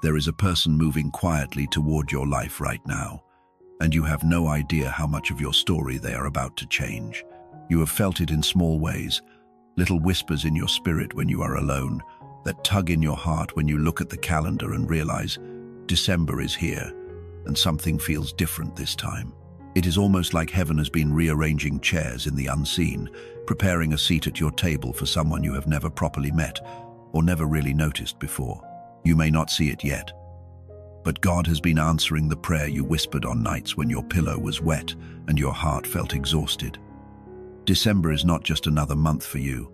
There is a person moving quietly toward your life right now, and you have no idea how much of your story they are about to change. You have felt it in small ways, little whispers in your spirit when you are alone, that tug in your heart when you look at the calendar and realize December is here, and something feels different this time. It is almost like heaven has been rearranging chairs in the unseen, preparing a seat at your table for someone you have never properly met or never really noticed before. You may not see it yet, but God has been answering the prayer you whispered on nights when your pillow was wet and your heart felt exhausted. December is not just another month for you.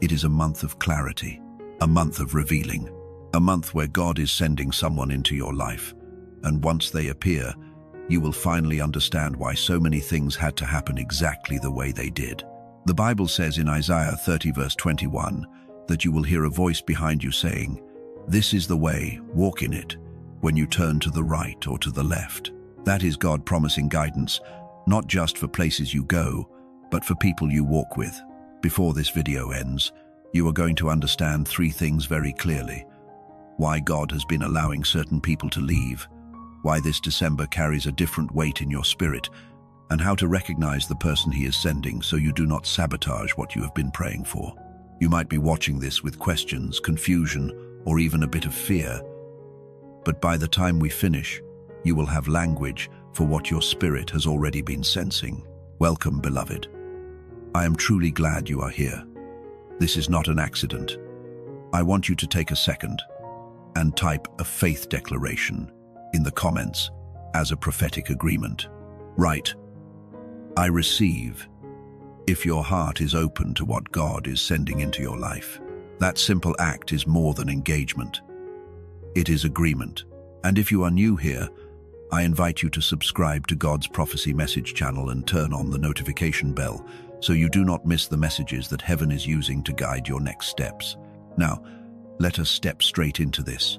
It is a month of clarity, a month of revealing, a month where God is sending someone into your life, and once they appear, you will finally understand why so many things had to happen exactly the way they did. The Bible says in Isaiah 30 verse 21 that you will hear a voice behind you saying, "This is the way, walk in it," when you turn to the right or to the left. That is God promising guidance, not just for places you go, but for people you walk with. Before this video ends, you are going to understand three things very clearly: why God has been allowing certain people to leave, why this December carries a different weight in your spirit, and how to recognize the person He is sending so you do not sabotage what you have been praying for. You might be watching this with questions, confusion, or even a bit of fear, but by the time we finish, you will have language for what your spirit has already been sensing. Welcome, beloved. I am truly glad you are here. This is not an accident. I want you to take a second and type a faith declaration in the comments as a prophetic agreement. Write, "I receive," if your heart is open to what God is sending into your life. That simple act is more than engagement. It is agreement. And if you are new here, I invite you to subscribe to God's Prophecy Message channel and turn on the notification bell so you do not miss the messages that heaven is using to guide your next steps. Now, let us step straight into this.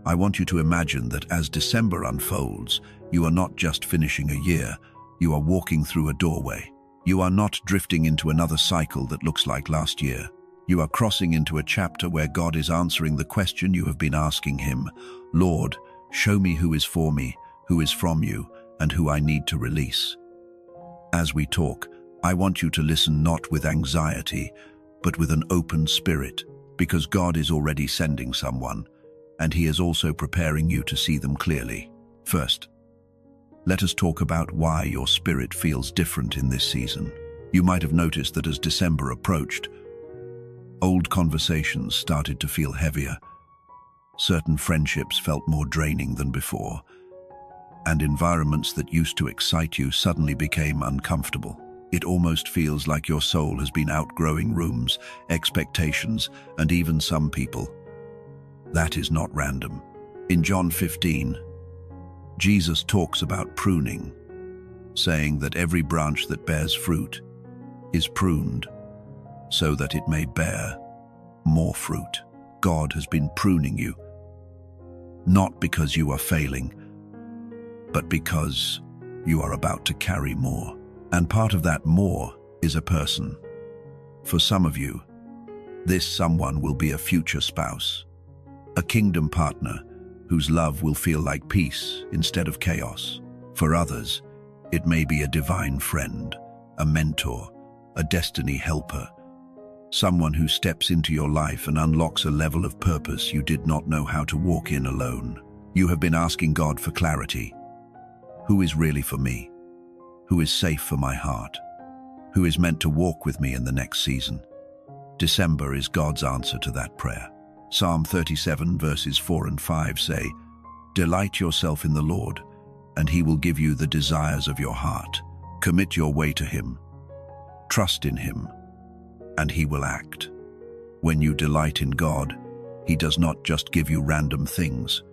I want you to imagine that as December unfolds, you are not just finishing a year, you are walking through a doorway. You are not drifting into another cycle that looks like last year. You are crossing into a chapter where God is answering the question you have been asking Him: "Lord, show me who is for me, who is from you, and who I need to release." As we talk, I want you to listen not with anxiety, but with an open spirit, because God is already sending someone, and He is also preparing you to see them clearly. First, let us talk about why your spirit feels different in this season. You might have noticed that as December approached, old conversations started to feel heavier. Certain friendships felt more draining than before, and environments that used to excite you suddenly became uncomfortable. It almost feels like your soul has been outgrowing rooms, expectations, and even some people. That is not random. In John 15, Jesus talks about pruning, saying that every branch that bears fruit is pruned so that it may bear more fruit. God has been pruning you, not because you are failing, but because you are about to carry more. And part of that more is a person. For some of you, this someone will be a future spouse, a kingdom partner whose love will feel like peace instead of chaos. For others, it may be a divine friend, a mentor, a destiny helper, someone who steps into your life and unlocks a level of purpose you did not know how to walk in alone. You have been asking God for clarity. Who is really for me? Who is safe for my heart? Who is meant to walk with me in the next season? December is God's answer to that prayer. Psalm 37 verses 4 and 5 say, "Delight yourself in the Lord, and He will give you the desires of your heart. Commit your way to Him. Trust in Him, and He will act." When you delight in God, He does not just give you random things.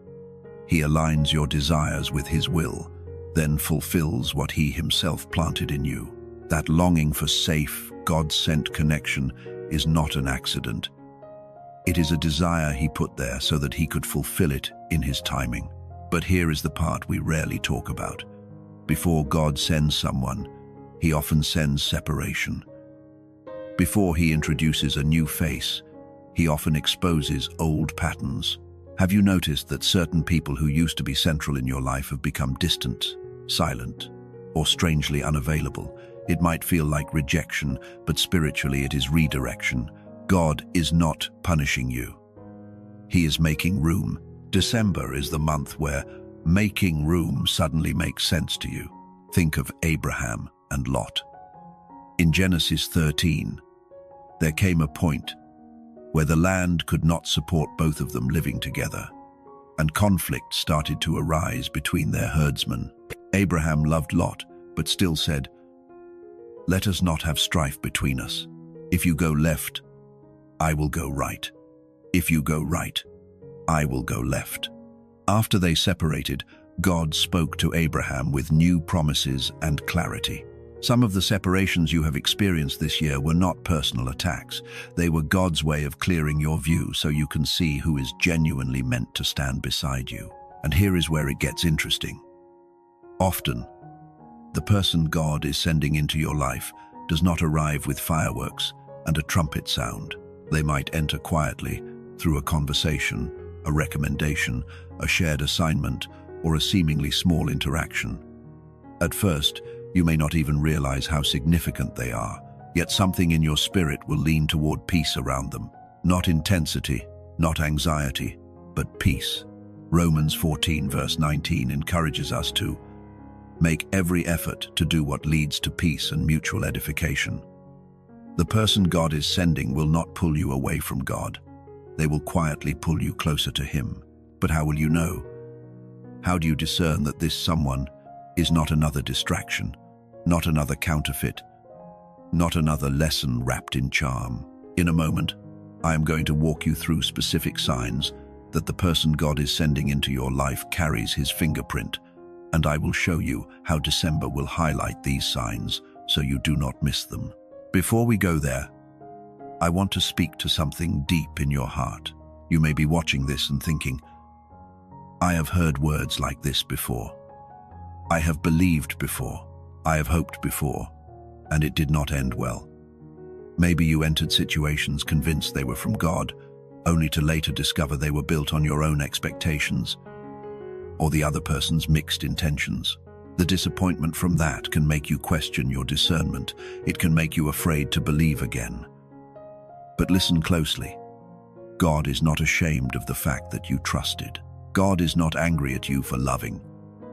He aligns your desires with His will, then fulfills what He Himself planted in you. That longing for safe, God-sent connection is not an accident. It is a desire He put there so that He could fulfill it in His timing. But here is the part we rarely talk about. Before God sends someone, He often sends separation. Before He introduces a new face, He often exposes old patterns. Have you noticed that certain people who used to be central in your life have become distant, silent, or strangely unavailable? It might feel like rejection, but spiritually it is redirection. God is not punishing you. He is making room. December is the month where making room suddenly makes sense to you. Think of Abraham and Lot. In Genesis 13, there came a point where the land could not support both of them living together, and conflict started to arise between their herdsmen. Abraham loved Lot, but still said, "Let us not have strife between us. If you go left, I will go right. If you go right, I will go left." After they separated, God spoke to Abraham with new promises and clarity. Some of the separations you have experienced this year were not personal attacks. They were God's way of clearing your view so you can see who is genuinely meant to stand beside you. And here is where it gets interesting. Often, the person God is sending into your life does not arrive with fireworks and a trumpet sound. They might enter quietly through a conversation, a recommendation, a shared assignment, or a seemingly small interaction. At first, you may not even realize how significant they are, yet something in your spirit will lean toward peace around them. Not intensity, not anxiety, but peace. Romans 14 verse 19 encourages us to make every effort to do what leads to peace and mutual edification. The person God is sending will not pull you away from God. They will quietly pull you closer to Him. But how will you know? How do you discern that this someone is not another distraction, not another counterfeit, not another lesson wrapped in charm? In a moment, I am going to walk you through specific signs that the person God is sending into your life carries His fingerprint, and I will show you how December will highlight these signs so you do not miss them. Before we go there, I want to speak to something deep in your heart. You may be watching this and thinking, "I have heard words like this before. I have believed before. I have hoped before, and it did not end well." Maybe you entered situations convinced they were from God, only to later discover they were built on your own expectations or the other person's mixed intentions. The disappointment from that can make you question your discernment. It can make you afraid to believe again. But listen closely. God is not ashamed of the fact that you trusted. God is not angry at you for loving.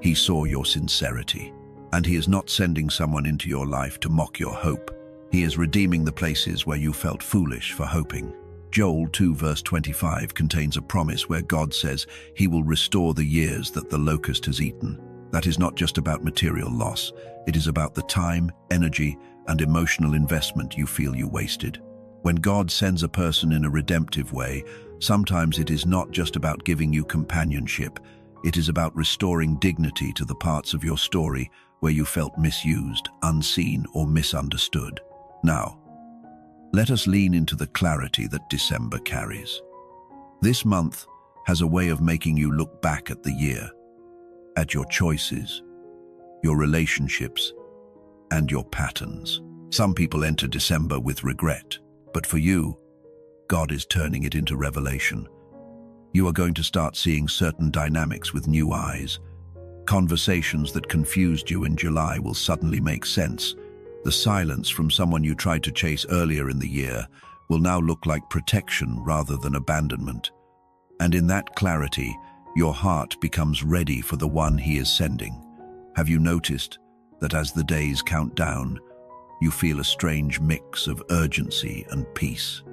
He saw your sincerity, and He is not sending someone into your life to mock your hope. He is redeeming the places where you felt foolish for hoping. Joel 2 verse 25 contains a promise where God says He will restore the years that the locust has eaten. That is not just about material loss. It is about the time, energy, and emotional investment you feel you wasted. When God sends a person in a redemptive way, sometimes it is not just about giving you companionship. It is about restoring dignity to the parts of your story where you felt misused, unseen, or misunderstood. Now, let us lean into the clarity that December carries. This month has a way of making you look back at the year, at your choices, your relationships, and your patterns. Some people enter December with regret, but for you, God is turning it into revelation. You are going to start seeing certain dynamics with new eyes. Conversations that confused you in July will suddenly make sense. The silence from someone you tried to chase earlier in the year will now look like protection rather than abandonment. And in that clarity, your heart becomes ready for the one He is sending. Have you noticed that as the days count down, you feel a strange mix of urgency and peace?